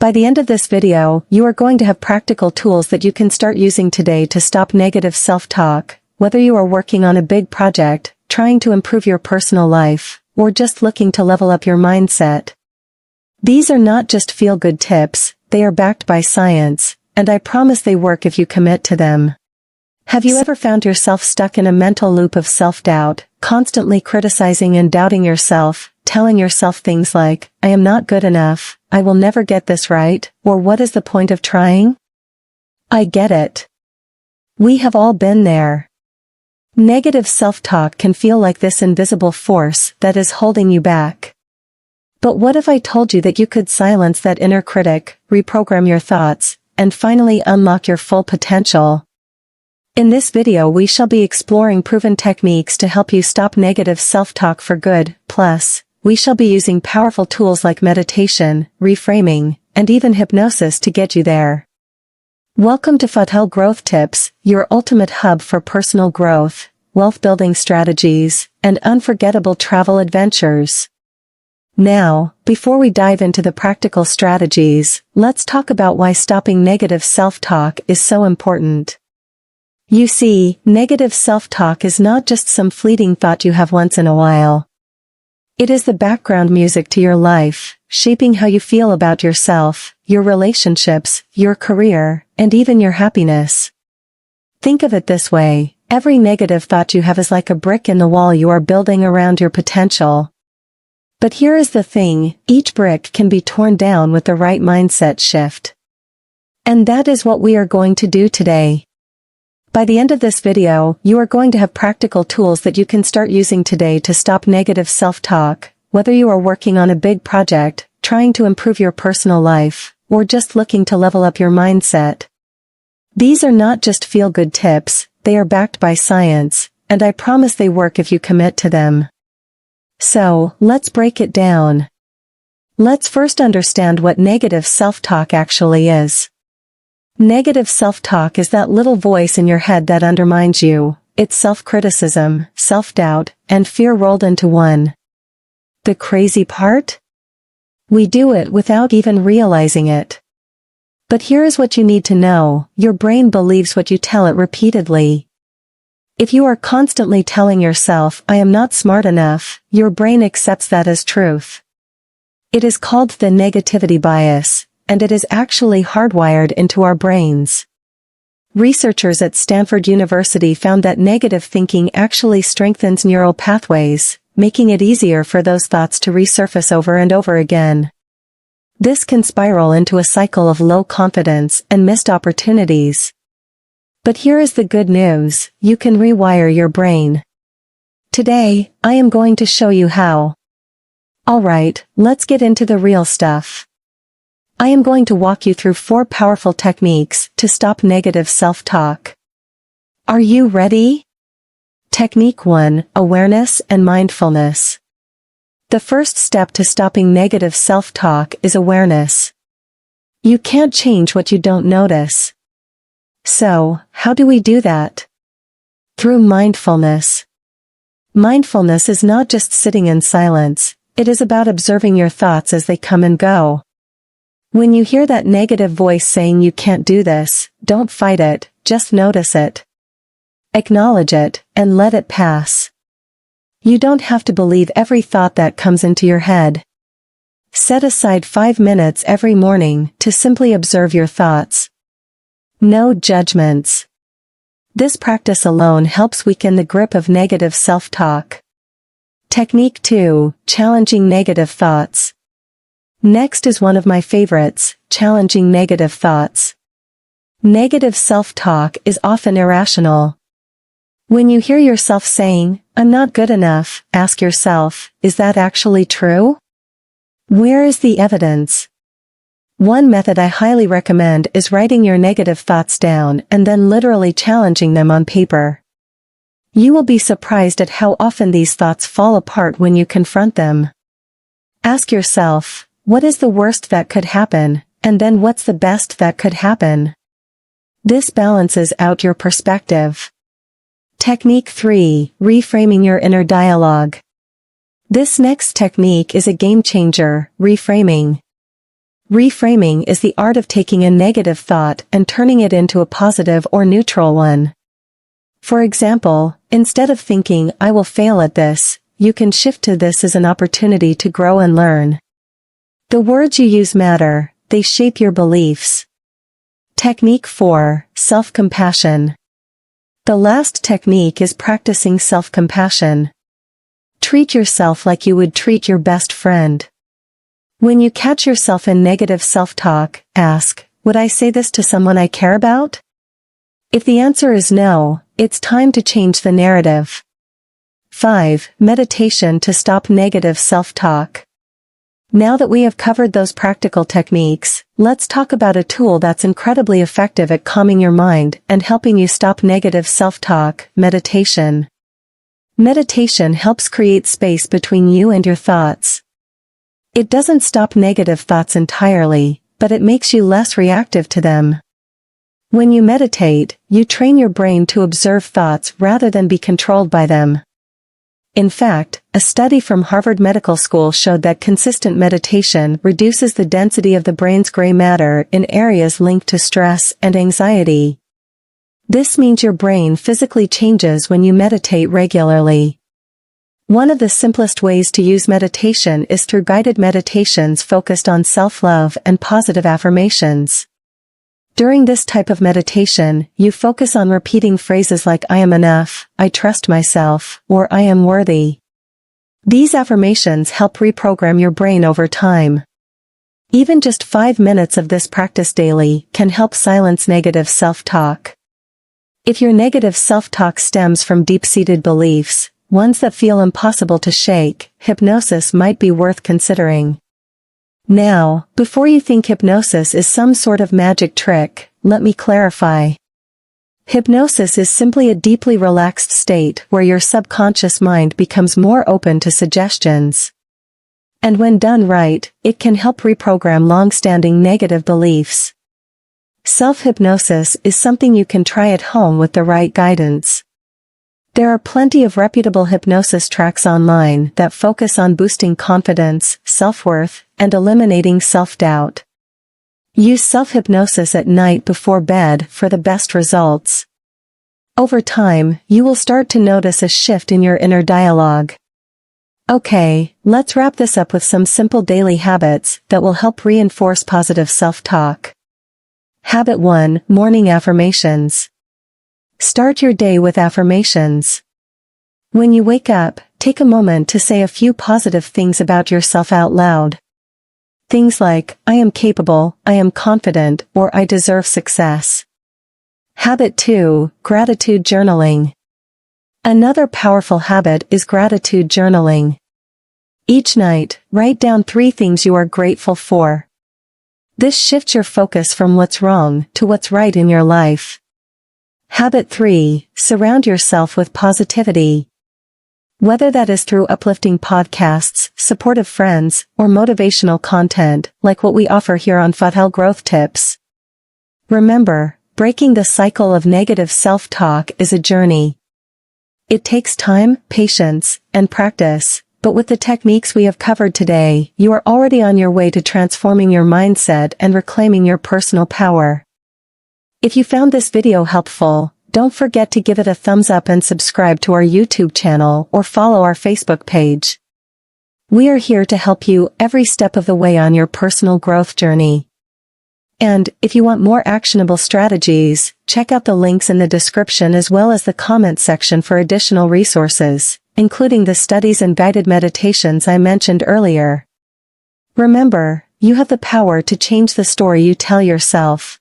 By the end of this video, you are going to have practical tools that you can start using today to stop negative self-talk, whether you are working on a big project, trying to improve your personal life, or just looking to level up your mindset. These are not just feel-good tips, they are backed by science, and I promise they work if you commit to them. Have you ever found yourself stuck in a mental loop of self-doubt, constantly criticizing and doubting yourself, telling yourself things like, I am not good enough, I will never get this right, or what is the point of trying? I get it. We have all been there. Negative self-talk can feel like this invisible force that is holding you back. But what if I told you that you could silence that inner critic, reprogram your thoughts, and finally unlock your full potential? In this video we shall be exploring proven techniques to help you stop negative self-talk for good, plus, we shall be using powerful tools like meditation, reframing, and even hypnosis to get you there. Welcome to Fahtel Growth Tips, your ultimate hub for personal growth, wealth-building strategies, and unforgettable travel adventures. Now, before we dive into the practical strategies, let's talk about why stopping negative self-talk is so important. You see, negative self-talk is not just some fleeting thought you have once in a while. It is the background music to your life, shaping how you feel about yourself, your relationships, your career, and even your happiness. Think of it this way, every negative thought you have is like a brick in the wall you are building around your potential. But here is the thing, each brick can be torn down with the right mindset shift. And that is what we are going to do today. By the end of this video, you are going to have practical tools that you can start using today to stop negative self-talk, whether you are working on a big project, trying to improve your personal life, or just looking to level up your mindset. These are not just feel-good tips, they are backed by science, and I promise they work if you commit to them. So, let's break it down. Let's first understand what negative self-talk actually is. Negative self-talk is that little voice in your head that undermines you. It's self-criticism, self-doubt, and fear rolled into one. The crazy part? We do it without even realizing it. But here is what you need to know, your brain believes what you tell it repeatedly. If you are constantly telling yourself, I am not smart enough, your brain accepts that as truth. It is called the negativity bias, and it is actually hardwired into our brains. Researchers at Stanford University found that negative thinking actually strengthens neural pathways, making it easier for those thoughts to resurface over and over again. This can spiral into a cycle of low confidence and missed opportunities. But here is the good news, you can rewire your brain. Today, I am going to show you how. Alright, let's get into the real stuff. I am going to walk you through 4 powerful techniques to stop negative self-talk. Are you ready? Technique 1, Awareness and Mindfulness. The first step to stopping negative self-talk is awareness. You can't change what you don't notice. So, how do we do that? Through mindfulness. Mindfulness is not just sitting in silence, it is about observing your thoughts as they come and go. When you hear that negative voice saying you can't do this, don't fight it, just notice it. Acknowledge it, and let it pass. You don't have to believe every thought that comes into your head. Set aside 5 minutes every morning to simply observe your thoughts. No judgments. This practice alone helps weaken the grip of negative self-talk. Technique 2, Challenging negative thoughts. Next is one of my favorites, challenging negative thoughts. Negative self-talk is often irrational. When you hear yourself saying, I'm not good enough, ask yourself, is that actually true? Where is the evidence? One method I highly recommend is writing your negative thoughts down and then literally challenging them on paper. You will be surprised at how often these thoughts fall apart when you confront them. Ask yourself, what is the worst that could happen, and then what's the best that could happen? This balances out your perspective. Technique 3, Reframing your inner dialogue. This next technique is a game changer, reframing. Reframing is the art of taking a negative thought and turning it into a positive or neutral one. For example, instead of thinking, "I will fail at this," you can shift to, "This is an opportunity to grow and learn." The words you use matter, they shape your beliefs. Technique 4, Self-Compassion. The last technique is practicing self-compassion. Treat yourself like you would treat your best friend. When you catch yourself in negative self-talk, ask, "Would I say this to someone I care about?" If the answer is no, it's time to change the narrative. 5. Meditation to stop negative self-talk. Now that we have covered those practical techniques, let's talk about a tool that's incredibly effective at calming your mind and helping you stop negative self-talk: meditation. Meditation helps create space between you and your thoughts. It doesn't stop negative thoughts entirely, but it makes you less reactive to them. When you meditate, you train your brain to observe thoughts rather than be controlled by them. In fact, a study from Harvard Medical School showed that consistent meditation reduces the density of the brain's gray matter in areas linked to stress and anxiety. This means your brain physically changes when you meditate regularly. One of the simplest ways to use meditation is through guided meditations focused on self-love and positive affirmations. During this type of meditation, you focus on repeating phrases like "I am enough," "I trust myself," or "I am worthy." These affirmations help reprogram your brain over time. Even just 5 minutes of this practice daily can help silence negative self-talk. If your negative self-talk stems from deep-seated beliefs, ones that feel impossible to shake, hypnosis might be worth considering. Now, before you think hypnosis is some sort of magic trick, let me clarify. Hypnosis is simply a deeply relaxed state where your subconscious mind becomes more open to suggestions. And when done right, it can help reprogram long-standing negative beliefs. Self-hypnosis is something you can try at home with the right guidance. There are plenty of reputable hypnosis tracks online that focus on boosting confidence, self-worth, and eliminating self-doubt. Use self-hypnosis at night before bed for the best results. Over time, you will start to notice a shift in your inner dialogue. Okay, let's wrap this up with some simple daily habits that will help reinforce positive self-talk. Habit 1: Morning affirmations. Start your day with affirmations. When you wake up, take a moment to say a few positive things about yourself out loud. Things like, "I am capable," "I am confident," or "I deserve success." Habit 2: Gratitude journaling. Another powerful habit is gratitude journaling. Each night, write down 3 things you are grateful for. This shifts your focus from what's wrong to what's right in your life. Habit 3: Surround yourself with positivity. Whether that is through uplifting podcasts, supportive friends, or motivational content, like what we offer here on Fahtel Growth Tips. Remember, breaking the cycle of negative self-talk is a journey. It takes time, patience, and practice, but with the techniques we have covered today, you are already on your way to transforming your mindset and reclaiming your personal power. If you found this video helpful, don't forget to give it a thumbs up and subscribe to our YouTube channel or follow our Facebook page. We are here to help you every step of the way on your personal growth journey. And, if you want more actionable strategies, check out the links in the description as well as the comment section for additional resources, including the studies and guided meditations I mentioned earlier. Remember, you have the power to change the story you tell yourself.